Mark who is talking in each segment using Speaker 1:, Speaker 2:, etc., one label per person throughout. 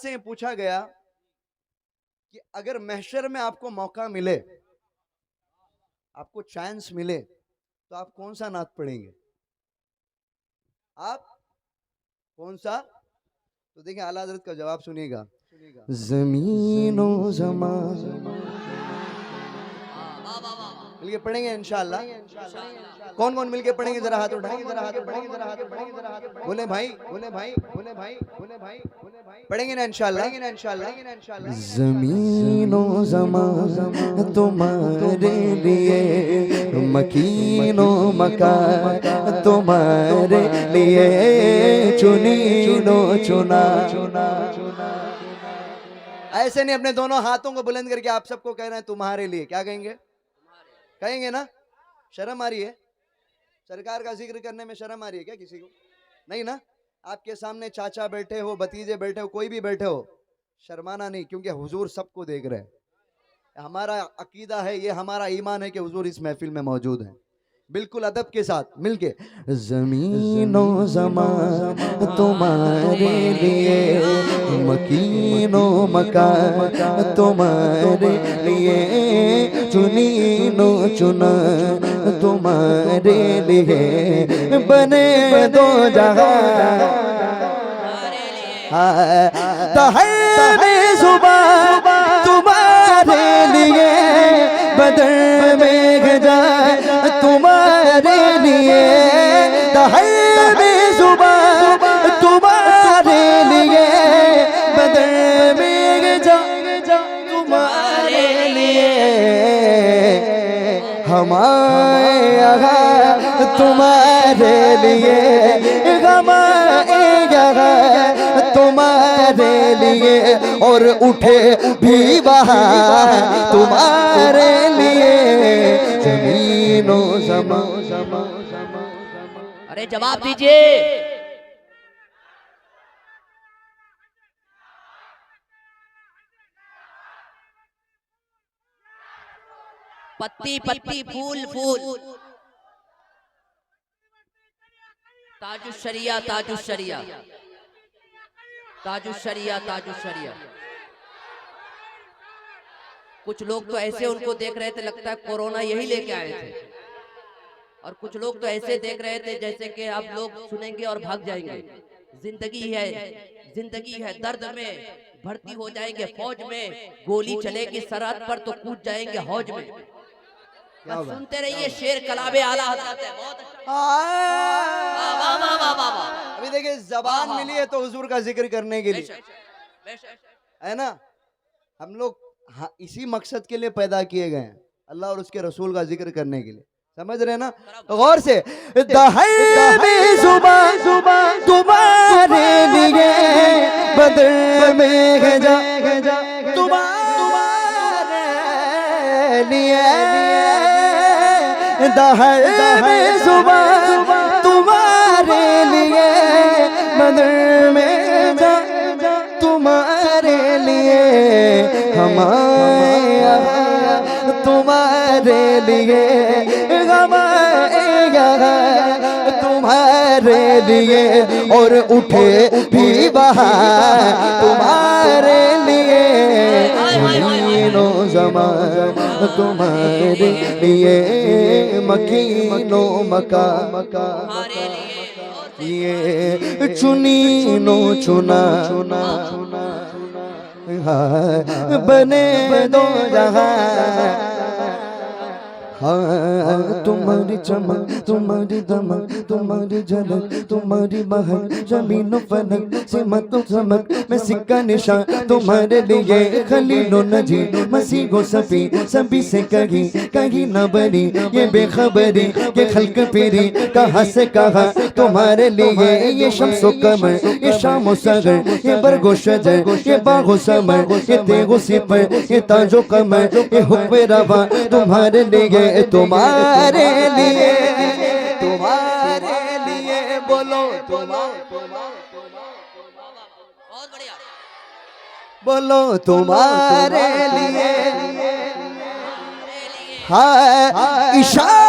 Speaker 1: से पूछा गया कि अगर महशर में आपको मौका मिले, आपको चांस मिले, तो आप कौन सा नात पढ़ेंगे? आप कौन सा? तो देखिए आला हज़रत का जवाब सुनिएगा। ज़मीनो ज़मान मिलके पढ़ेंगे इंशाअल्लाह। कौन कौन मिलके पढ़ेंगे? जरा हाथ उठाएंगे, जरा हाथ उठाएंगे, जरा हाथ उठाएंगे, जरा हाथ उठाएंगे। बोले भाई, बोले भाई, बोले भाई, बोले भाई, बोले भाई, पढ़ेंगे ना इंशाअल्लाह, पढ़ेंगे ना इंशाअल्लाह। ज़मीनो ज़मान तुम्हारे लिए, मकीनो मकान तुम्हारे लिए, चुनीनो चुना चुना चुना। ऐसे नहीं, अपने दोनों हाथों को बुलंद करके आप सबको कह रहे हैं तुम्हारे लिए। क्या कहेंगे? कहेंगे ना? शर्म आ रही है? सरकार का जिक्र करने में शर्म आ रही है क्या किसी को? नहीं ना? आपके सामने चाचा बैठे हो, भतीजे बैठे हो, कोई भी बैठे हो, शर्माना नहीं, क्योंकि हुजूर सबको देख रहे हैं। हमारा अकीदा है, ये हमारा ईमान है कि हुजूर इस महफिल में मौजूद है। बिल्कुल अदब के साथ मिलके। ज़मीनो ज़मान तुम्हारे लिए, मकीनो मकान तुम्हारे लिए, चुनीनो चुना तुम्हारे लिए, बने दो जहां तहरे जुबान तुम्हारे लिए, बदर में जाए तुम्हारे लिए, तहरे जुबान तुम्हारे लिए, बदर में जाए तुम्हारे लिए, हमारे यहाँ तुम्हारे लिए, हमारे यहाँ तुम्हारे लिए, और उठे भी वहाँ तुम्हारे लिए, ज़मीनो ज़मान।
Speaker 2: अरे जवाब दीजिए। पत्ती पत्ती फूल फूल, ताजुशरिया ताजुशरिया ताजुशरिया ताजुशरिया। कुछ लोग तो ऐसे उनको देख रहे थे लगता है कोरोना यही लेके आए थे, और कुछ लोग तो ऐसे देख रहे थे जैसे कि आप लोग सुनेंगे और भाग जाएंगे। जिंदगी है, जिंदगी है, दर्द में भर्ती हो जाएंगे फौज में, गोली चलेगी सरहद पर तो कूद जाएंगे हौज में। बस सुनते रहिए, शेर कलाबे आला हज़रत है। बहुत
Speaker 1: अभी देखिए जबान मिली है तो हुजूर का जिक्र करने के लिए, है ना? हम लोग इसी मकसद के लिए पैदा किए गए हैं, अल्लाह और उसके रसूल का जिक्र करने के लिए। समझ रहे ना? तो गौर से, जुबान जुबान तुम्हारे लिए, बदर में जा तुम्हारे लिए, जुबान तुम्हारे लिए, बदर में जा तुम्हारे लिए, हमारे यहाँ तुम्हारे लिए, हमारे यहाँ तुम्हारे लिए, और उठे भी वहाँ तुम्हारे लिए, ज़मीनो ज़मान तुम्हारे लिए, मकीनो मकान ये, चुनीनो चुना चुना बने दो जहां, हाँ तुम्हारी चमक, तुम्हारी दमक, तुम्हारी झलक, तुम्हारी महक, ज़मीन फलक से मत चमक में सिक्का निशान तुम्हारे लिए, खलीलो नजी मसीहो सफी सभी से कहीं कहीं न बनी ये बेखबरी, ये खल्क पेरी कहाँ से कहा तुम्हारे लिए, ये शम्सो कमर, ये शामो सगर, ये बरगो शजर, ये बागो समर, ये तेगो सिपर, ये ताजो कमर, ये हुक्म रवा तुम्हारे लिए, तुम्हारे लिए, तुम्हारे लिए, बोलो
Speaker 2: बहुत बढ़िया।
Speaker 1: बोलो तुम्हारे लिए, हाँ इशारे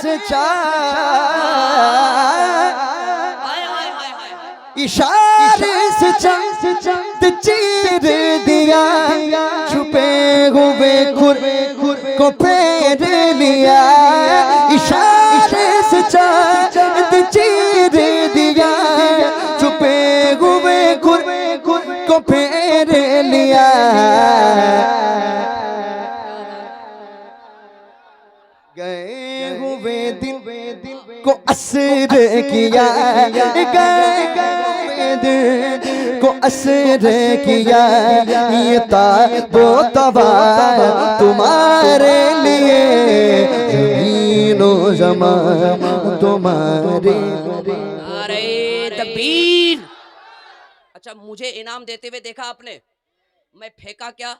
Speaker 1: से इशारे से चांद चीर दिया, छुपे हुए खुर को फेर लिया। इशारे से चांद चीर दिया, छुपे हुए खुर को फेर लिया। गए हुए दिल को असर किया, गए दिल को असर किया। ये ताबो तबा तुम्हारे लिए, ज़मीनो ज़मान तुम्हारे।
Speaker 2: अरे तकबीर। अच्छा, मुझे इनाम देते हुए देखा आपने? मैं फेंका क्या,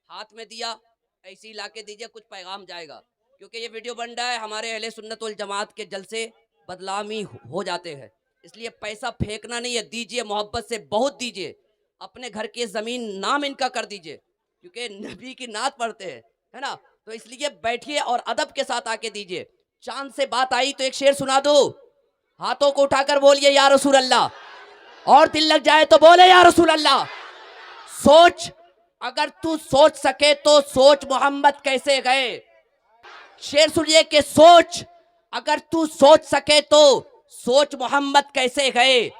Speaker 2: हाथ में दिया, ऐसे ही लाके दीजिए, कुछ पैगाम जाएगा। क्योंकि ये वीडियो बन रहा है, हमारे अहले सुन्नत वल जमात के जलसे बदनामी हो जाते हैं, इसलिए पैसा फेंकना नहीं है, दीजिए, मोहब्बत से बहुत दीजिए। अपने घर की जमीन नाम इनका कर दीजिए, क्योंकि नबी की नात पढ़ते हैं, है ना? तो इसलिए बैठिए और अदब के साथ आके दीजिए। चांद से बात आई तो एक शेर सुना दो, हाथों को उठाकर बोलिए या रसूल अल्लाह, और दिल लग जाए तो बोले या रसूल अल्लाह। सोच, अगर तू सोच सके तो सोच मोहम्मद कैसे गए। शेर सुनिए कि सोच, अगर तू सोच सके तो सोच मोहम्मद कैसे गए।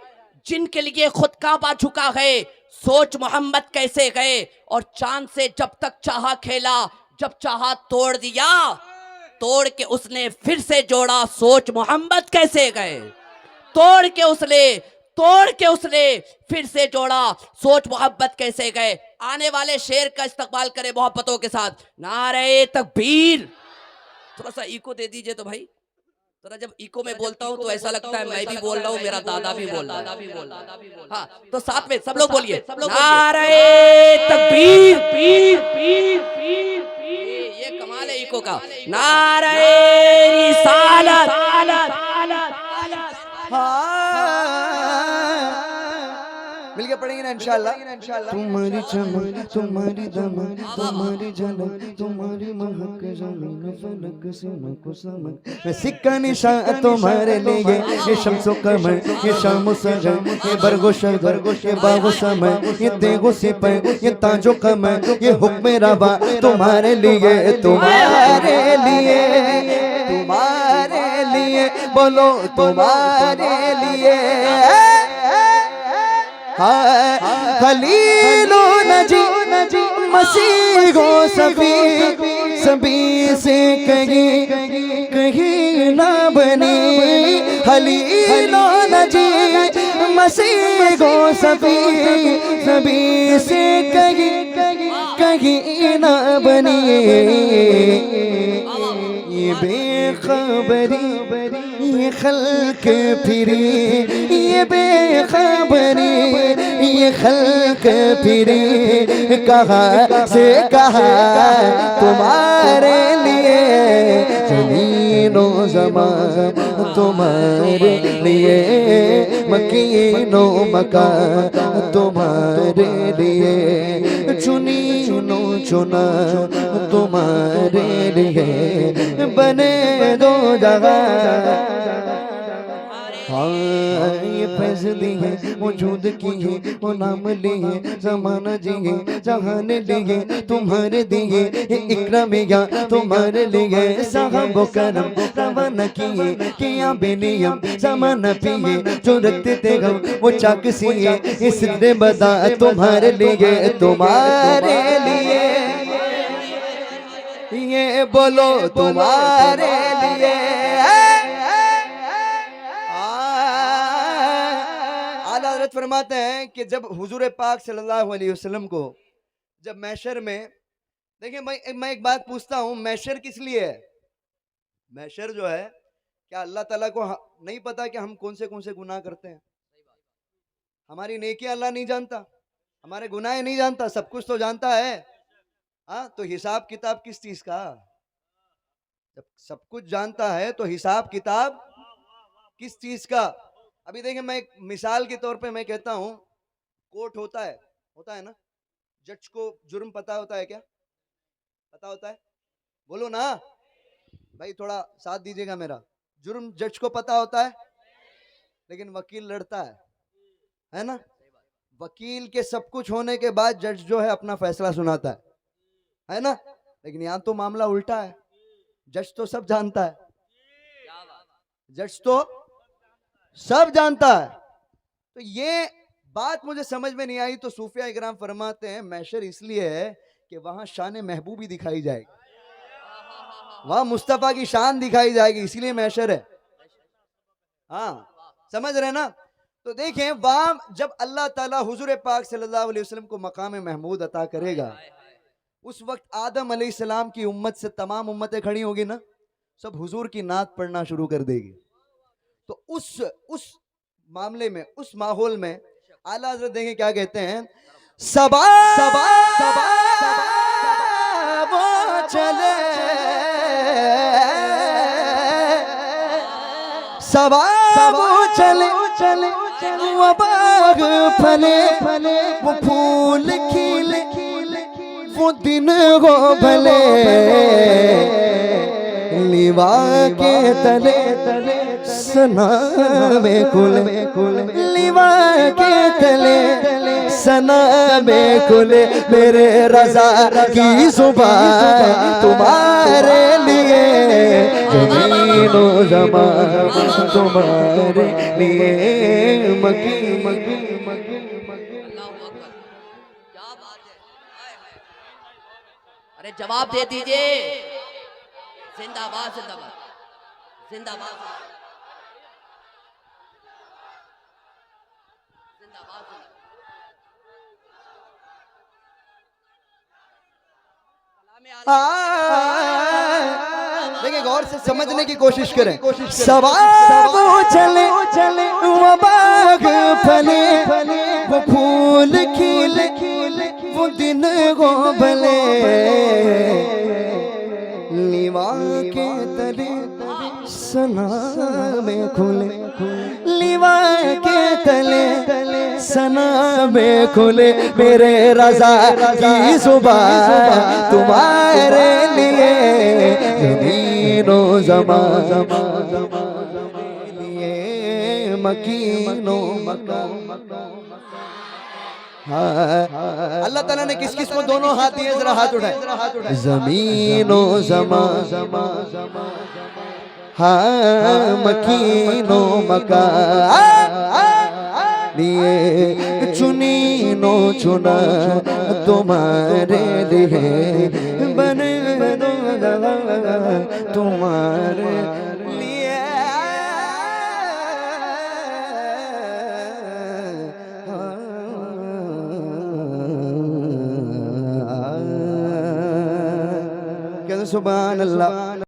Speaker 2: जिनके लिए खुद काबा झुका है, सोच मोहम्मद कैसे गए। और चांद से जब तक चाहा खेला, जब चाहा तोड़ दिया, तोड़ के उसने फिर से जोड़ा, सोच मोहम्मद कैसे गए। तोड़ के उसने फिर से जोड़ा, सोच मोहब्बत कैसे गए। आने वाले शेर का इस्तकबाल करें मोहब्बतों के साथ। नारे तकबीर। थोड़ा सा इको दे दीजिए तो भाई, थोड़ा जब इको में बोलता हूँ तो ऐसा लगता है मैं भी बोल रहा हूँ, मेरा दादा भी बोल रहा है। हाँ, तो साथ में सब लोग बोलिए, नारे तकबीर। ये कमाल है इको का। नारे रिसालत।
Speaker 1: मिलके पढ़ेंगे ना इंशाल्लाह। तुम्हारी चमक, तुम्हारी दमक, तुम्हारी झलक, तुम्हारी महक, ज़मीन फलक सिमक समक। मैं सिक्का निशान तुम्हारे लिए, ये शम्सो कमर, ये शामो सजर, ये बरगो शगर, ये बागो समय, ये तेगो सिपर, ये ताजो कमर, ये हुक्म रवा तुम्हारे लिए, तुम्हारे लिए, तुम्हारे लिए, बोलो तुम्हारे लिए। खलीलो नजी मसीहो सभी से कहीं ना बनी। खलीलो नजी मसीहो सभी से कहीं ना बनी। ये बेखबरी, ये खल्क फिरी, ये बेखबरी, ये खल्क फिरी, कहाँ से कहाँ तुम्हारे लिए, ज़मीनो ज़मान तुम्हारे लिए, मकीनो मकान तुम्हारे लिए, चुनी चुना तुम्हारे लिए, बने दो जगह। हाँ, ये फैसली है वजूद की है, वो नाम लिए ज़माना जिए, जहान लिए तुम्हारे दिए, ये इकराम या तुम्हारे लिए। साहबो करम रवाना किए, किया बेनियम ज़माना पिए, जो रखते थे हम वो चाक सिए, ये सिद्दे बदा तुम्हारे लिए, तुम्हारे लिए। ये बोलो तुम्हारे लिए। आला हज़रत फरमाते हैं कि जब हुजूर पाक सल्लल्लाहु अलैहि वसल्लम को जब मैशर में, देखिए मैं एक बात पूछता हूँ, मैशर किस लिए है? मैशर जो है, क्या अल्लाह ताला को नहीं पता कि हम कौन से गुनाह करते हैं? हमारी नेकियां अल्लाह नहीं जानता, हमारे गुनाह नहीं जानता, सब कुछ तो जानता है। हाँ, तो हिसाब किताब किस चीज का? जब सब कुछ जानता है तो हिसाब किताब किस चीज का? अभी देखिए, मैं एक मिसाल के तौर पे मैं कहता हूँ, कोर्ट होता है ना, जज को जुर्म पता होता है क्या? पता होता है? बोलो ना भाई, थोड़ा साथ दीजिएगा मेरा। जुर्म जज को पता होता है, लेकिन वकील लड़ता है। है ना। वकील के सब कुछ होने के बाद जज जो है अपना फैसला सुनाता है ना। लेकिन यहां तो मामला उल्टा है, जज तो सब जानता है, जज तो सब जानता है। तो ये बात मुझे समझ में नहीं आई। तो सूफिया इकराम फरमाते हैं महशर इसलिए है कि वहां शान महबूबी दिखाई जाएगी, वहां मुस्तफा की शान दिखाई जाएगी, इसलिए महशर है। हाँ, समझ रहे ना। तो देखें वहां जब अल्लाह ताला हुजूर पाक सल्लल्लाहु अलैहि वसल्लम को मकाम महमूद अता करेगा, उस वक्त आदम अलैहिस्सलाम की उम्मत से तमाम उम्मतें खड़ी होगी ना, सब हुजूर की नात पढ़ना शुरू कर देगी। तो उस मामले में, उस माहौल में आला हज़रत देखें क्या कहते हैं। सबा सबा वो चले, सबा वो चले चले, वो बाग फले फले, वो फूल खिले, वो दिन हो भले, लिवा के तले तले सना में खुले, लिवा के तले सना में खुले, मेरे रजा की जुबान तुम्हारे लिए, जमीनो ज़मान तुम्हारे लिए, मकी मकी मकी मकी।
Speaker 2: क्या बात है, अरे जवाब दे दीजिए। जिंदाबाद जिंदाबाद जिंदाबाद जिंदाबाद।
Speaker 1: देखिए गौर से समझने की कोशिश करें। सवाब चले चले, वो बाग फले फले, वो फूल खिले खिले, वो दिन हो भले, लिवा के तले सना में खुले, लिवा के तले सना में खुले, मेरे रजा की जुबान तुम्हारे लिए, जमीनो ज़मान लिए, मकीनो मकान। अल्लाह ताला ने किस किस को दोनों हाथ दिए, जरा हाथ उठाए। जमीनो ज़मान, हाँ मकीनो मकान लिए, चुनी नो चुना तुम्हारे लिए, बने तुम्हारे लिए। कहते सुभान अल्लाह।